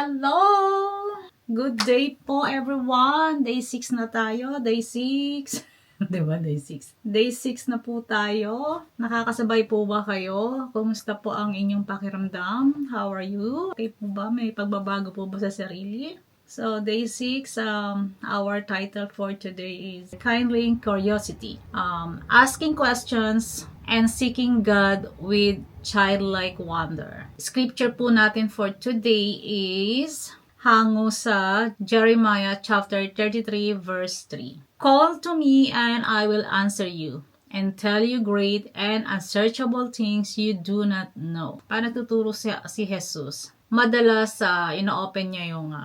Hello! Good day po everyone! Day 6 na tayo. Day 6. Diba? Day 6. Day 6 na po tayo. Nakakasabay po ba kayo? Kumusta po ang inyong pakiramdam? How are you? Okay po ba? May pagbabago po ba sa sarili? So, day 6, our title for today is Kindling Curiosity. Asking questions and seeking God with childlike wonder. Scripture po natin for today is hango sa Jeremiah chapter 33 verse 3. Call to me and I will answer you and tell you great and unsearchable things you do not know. Paano tuturo si Jesus? Madalas ino-open niya yung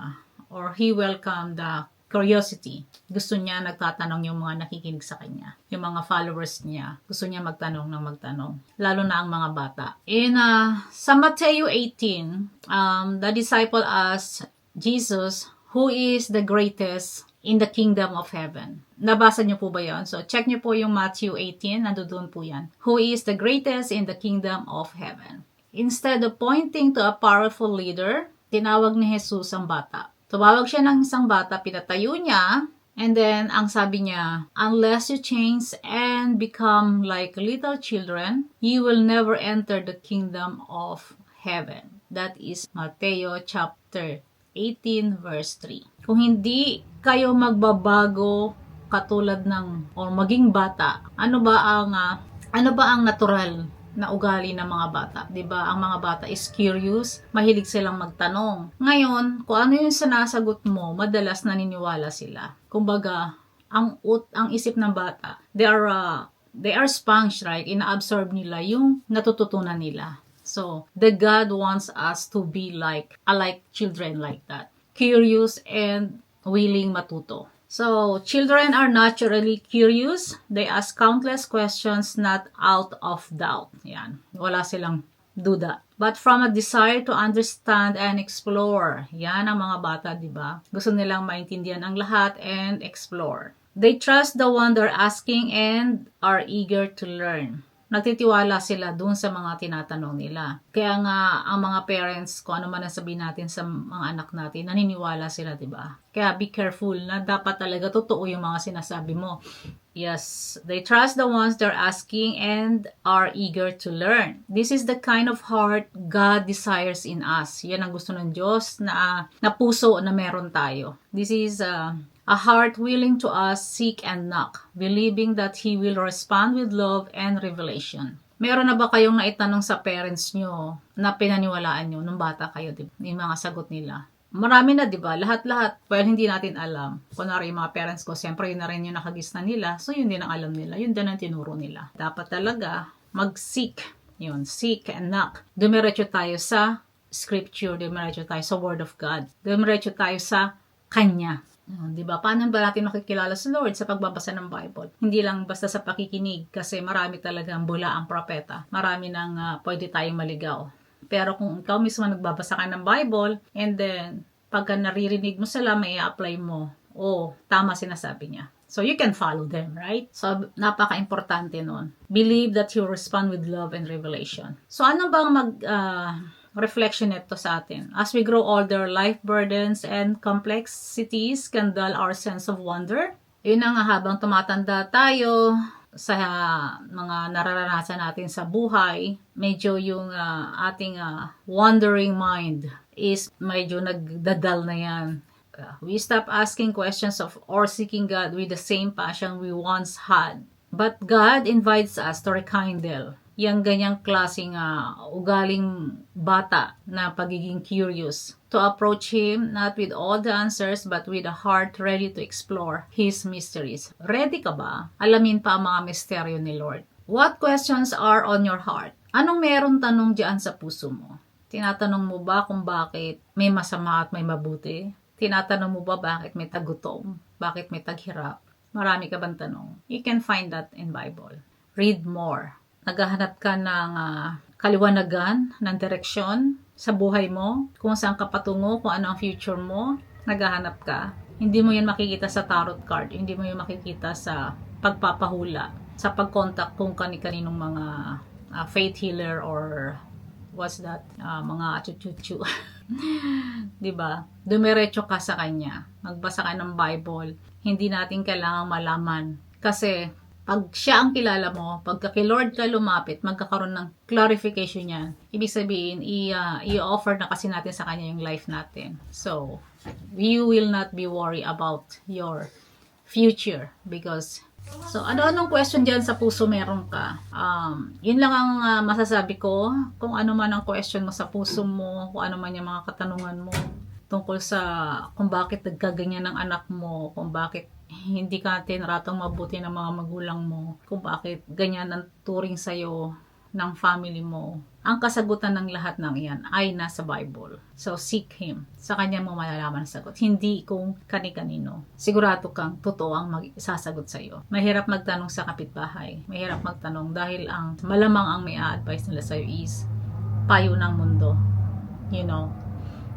or he welcomed the curiosity. Gusto niya nagtatanong yung mga nakikinig sa kanya. Yung mga followers niya. Gusto niya magtanong ng magtanong. Lalo na ang mga bata. Sa Matthew 18, the disciple asked Jesus, who is the greatest in the kingdom of heaven? Nabasa niyo po ba yan? So, check niyo po yung Matthew 18. Nandoon po yan. Who is the greatest in the kingdom of heaven? Instead of pointing to a powerful leader, tinawag ni Jesus ang bata. Tumawag siya ng isang bata, pinatayo niya, and then, ang sabi niya, unless you change and become like little children, you will never enter the kingdom of heaven. That is Matthew chapter 18 verse 3. Kung hindi kayo magbabago katulad ng, or maging bata, ano ba ang natural na ugali ng mga bata, 'di ba? Ang mga bata is curious, mahilig silang magtanong. Ngayon, kung ano yung sinasagot mo, madalas naniniwala sila. Kumbaga, ang isip ng bata, they are sponge, right? Ina-absorb nila yung natututunan nila. So, the God wants us to be like children like that. Curious and willing matuto. So, children are naturally curious. They ask countless questions not out of doubt. Yan. Wala silang duda. But from a desire to understand and explore. Yan ang mga bata, di ba? Gusto nilang maintindihan ang lahat and explore. They trust the one they're asking and are eager to learn. Nagtitiwala sila dun sa mga tinatanong nila. Kaya nga, ang mga parents, kung ano man ang sabihin natin sa mga anak natin, naniniwala sila, diba? Kaya be careful na dapat talaga totoo yung mga sinasabi mo. Yes, they trust the ones they're asking and are eager to learn. This is the kind of heart God desires in us. Yan ang gusto ng Diyos na puso na meron tayo. This is a heart willing to ask, seek, and knock, believing that He will respond with love and revelation. Meron na ba kayong naitanong sa parents nyo na pinaniwalaan nyo nung bata kayo, diba? Yung mga sagot nila? Marami na, diba? Lahat-lahat. Well, hindi natin alam. Kunwari, yung mga parents ko, siyempre yun na rin yung nakagis na nila. So, yun din ang alam nila. Yun din ang tinuro nila. Dapat talaga mag-seek. Yun, seek and knock. Dumiretso tayo sa scripture. Dumiretso tayo sa word of God. Dumiretso tayo sa Kanya. Diba? Paano ba natin makikilala sa Lord sa pagbabasa ng Bible? Hindi lang basta sa pakikinig kasi marami talagang bula ang propeta. Marami nang pwede tayong maligaw. Pero kung ikaw mismo nagbabasa ka ng Bible and then pagka naririnig mo sila, may i-apply mo. Tama sinasabi niya. So you can follow them, right? So napaka-importante nun. Believe that you respond with love and revelation. So ano bang reflection nito sa atin? As we grow older, life burdens and complexities can dull our sense of wonder. Yun na nga, habang tumatanda tayo, sa mga nararanasan natin sa buhay, medyo yung ating wandering mind is medyo nagdadal na yan. We stop asking questions or seeking God with the same passion we once had. But God invites us to rekindle yung ganyang klaseng ugaling bata na pagiging curious. To approach Him not with all the answers but with a heart ready to explore His mysteries. Ready ka ba? Alamin pa ang mga misteryo ni Lord. What questions are on your heart? Anong meron tanong diyan sa puso mo? Tinatanong mo ba kung bakit may masama at may mabuti? Tinatanong mo ba bakit may tagutom? Bakit may taghirap? Marami ka bang tanong? You can find that in Bible. Read more. Naghahanap ka ng kaliwanagan, ng direksyon sa buhay mo, kung saan ka patungo, kung ano ang future mo, naghahanap ka. Hindi mo yan makikita sa tarot card, hindi mo yan makikita sa pagpapahula, sa pag-contact kung kani-kaninong mga faith healer or what's that, mga chuchuchu. 'Diba? Dumiretso ka sa Kanya. Magbasa ka ng Bible. Hindi natin kailangang malaman. Kasi, pag siya ang kilala mo, pagka kay Lord ka lumapit, magkakaroon ng clarification niya. Ibig sabihin, i-offer na kasi natin sa Kanya yung life natin. So, you will not be worried about your future because so, ano-anong question dyan sa puso meron ka? Yun lang ang masasabi ko. Kung ano man ang question mo sa puso mo, kung ano man yung mga katanungan mo tungkol sa kung bakit nagkaganyan ng anak mo, kung bakit hindi ka tinaratang mabuti ng mga magulang mo, kung bakit ganyan ang turing sa'yo ng family mo. Ang kasagutan ng lahat ng iyan ay nasa Bible. So, seek Him. Sa Kanya mo malalaman ang sagot. Hindi kung kani-kanino. Sigurado kang totoo ang sasagot sa'yo. Mahirap magtanong sa kapitbahay. Mahirap magtanong dahil ang malamang ang may a-advise nila sa'yo is payo ng mundo. You know,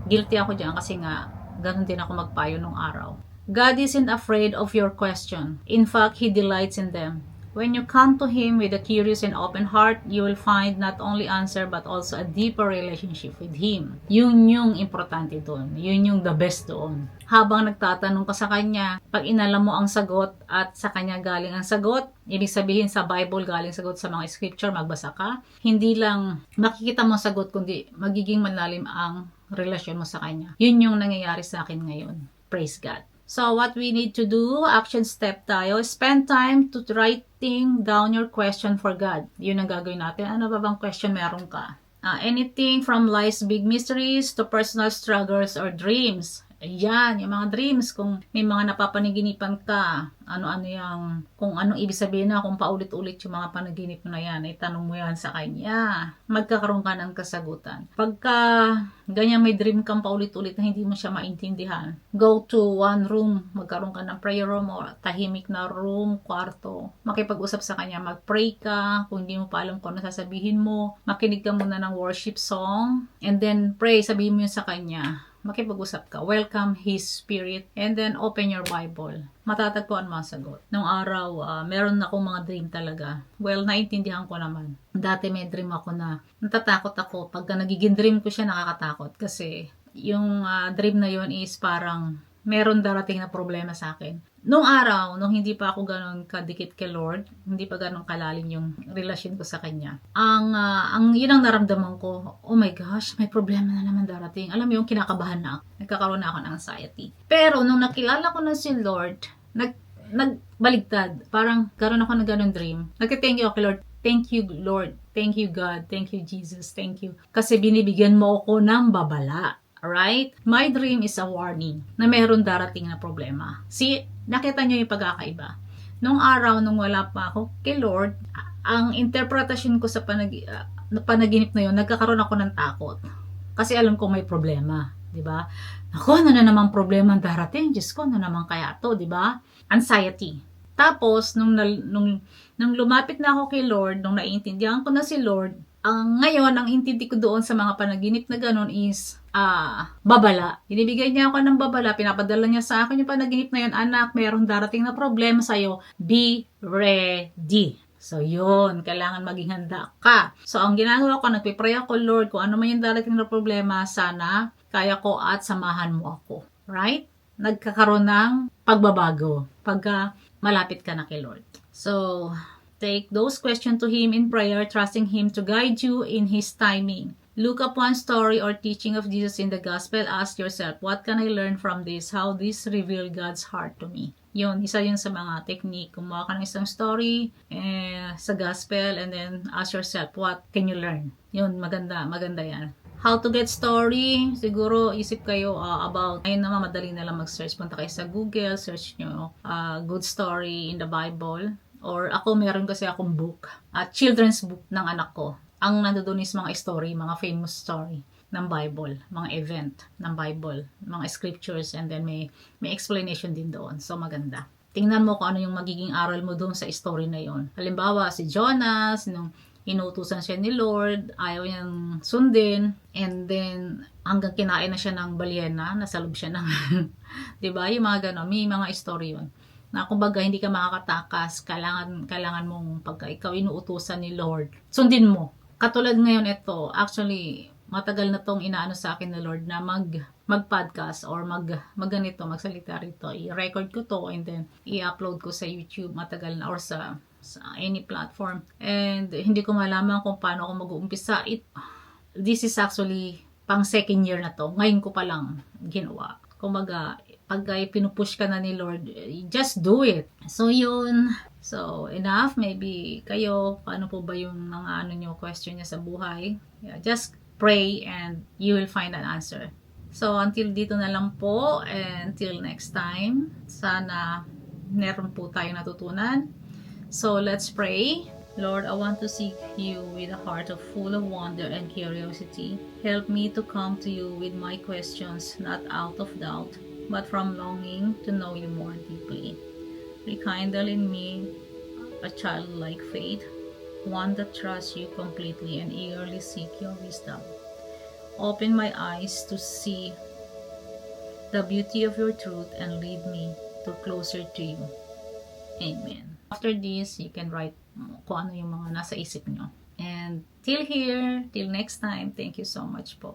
guilty ako dyan kasi nga ganun din ako magpayo nung araw. God isn't afraid of your question. In fact, He delights in them. When you come to Him with a curious and open heart, you will find not only answer but also a deeper relationship with Him. Yun yung importante doon. Yun yung the best doon. Habang nagtatanong ka sa Kanya, pag inalam mo ang sagot at sa Kanya galing ang sagot, ibig sabihin sa Bible galing sagot sa mga scripture, magbasa ka, hindi lang makikita mo sagot, kundi magiging malalim ang relasyon mo sa Kanya. Yun yung nangyayari sa akin ngayon. Praise God. So, what we need to do, action step tayo, spend time to writing down your question for God. Yun ang gagawin natin. Ano ba bang question meron ka? Anything from life's big mysteries to personal struggles or dreams. Ayan, yung mga dreams, kung may mga napapanaginipan ka, ano-ano yung, kung anong ibig sabihin na, kung paulit-ulit yung mga panaginip mo na yan, itanong mo yan sa Kanya. Magkakaroon ka ng kasagutan. Pagka ganyan may dream kang paulit-ulit na hindi mo siya maintindihan, go to one room, magkaroon ka ng prayer room o tahimik na room, kwarto. Makipag-usap sa Kanya, mag-pray ka, kung hindi mo pa alam kung ano sasabihin mo, makinig ka muna ng worship song, and then pray, sabihin mo yun sa Kanya. Makipag-usap ka. Welcome His Spirit. And then, open your Bible. Matatagpuan mo ang sagot. Nung araw, meron akong mga dream talaga. Well, naintindihan ko naman. Dati may dream ako na natatakot ako. Pagka nagiging dream ko siya, nakakatakot. Kasi, yung dream na yon is parang meron darating na problema sa akin. Nung araw, nung hindi pa ako ganun kadikit kay Lord, hindi pa ganun kalalim yung relasyon ko sa Kanya, yun ang naramdaman ko, oh my gosh, may problema na naman darating. Alam mo yung kinakabahan na ako. Nagkakaroon na ako ng anxiety. Pero nung nakilala ko na si Lord, nagbaligtad. Parang karoon ako ng ganun dream. Nagka-thank you ako, Lord. Thank you, Lord. Thank you, God. Thank you, Jesus. Thank you. Kasi binibigyan mo ako ng babala. Alright? My dream is a warning na mayroon darating na problema. See, nakita nyo yung pagkakaiba. Nung araw, nung wala pa ako kay Lord, ang interpretasyon ko sa panaginip na yun, nagkakaroon ako ng takot. Kasi alam ko may problema. Diba? Ako, ano na namang problema ang darating? Diyos ko, ano naman kaya to? Diba? Anxiety. Tapos, nung lumapit na ako kay Lord, nung naiintindihan ko na si Lord, ngayon, ang intindi ko doon sa mga panaginip na ganun is babala. Binibigay niya ako ng babala, pinapadala niya sa akin yung panaginip na yun, anak, mayroong darating na problema sa'yo, be ready. So, yun, kailangan maging handa ka. So, ang ginagawa ko, nagpipray ako, Lord, kung ano man yung darating na problema, sana kaya ko at samahan mo ako. Right? Nagkakaroon ng pagbabago pagka malapit ka na kay Lord. So, take those questions to Him in prayer, trusting Him to guide you in His timing. Look up one story or teaching of Jesus in the Gospel. Ask yourself, what can I learn from this? How this reveal God's heart to me? Yun, isa yun sa mga technique. Kumuha ka ng isang story sa Gospel and then ask yourself, what can you learn? Yun, maganda yan. How to get story? Siguro isip kayo about, ayun naman, madali na lang mag-search. Punta kayo sa Google, search nyo good story in the Bible. Or ako, meron kasi akong book, children's book ng anak ko. Ang nandoon is mga story, mga famous story ng Bible, mga event ng Bible, mga scriptures, and then may explanation din doon. So, maganda. Tingnan mo kung ano yung magiging aral mo doon sa story na yon. Halimbawa, si Jonas, nung inutusan siya ni Lord, ayaw niyang sundin, and then hanggang kinain na siya ng balyena, nasa loob siya ng, diba? Yung mga gano'n, may mga story yun. Na kumbaga hindi ka makakatakas, kailangan mong pagka ikaw inuutusan ni Lord, sundin mo. Katulad ngayon ito, actually, matagal na tong inaano sa akin na Lord na mag-podcast or magganito, magsalita rito. I-record ko to and then i-upload ko sa YouTube matagal na or sa any platform. And hindi ko malaman kung paano ako mag-uumpisa. This is actually pang second year na to. Ngayon ko pa lang ginawa. Kumbaga, pag pinupush ka na ni Lord, just do it. So, yun. So, enough. Maybe kayo, paano po ba yung mga question niya sa buhay? Yeah, just pray and you will find an answer. So, until dito na lang po. And until next time. Sana meron po tayong natutunan. So, let's pray. Lord, I want to seek you with a heart full of wonder and curiosity. Help me to come to you with my questions, not out of doubt, but from longing to know you more deeply. Rekindle in me a childlike faith, one that trusts you completely and eagerly seek your wisdom. Open my eyes to see the beauty of your truth and lead me to closer to you. Amen. After this, you can write kung ano yung mga nasa isip nyo. And till here, till next time, thank you so much po.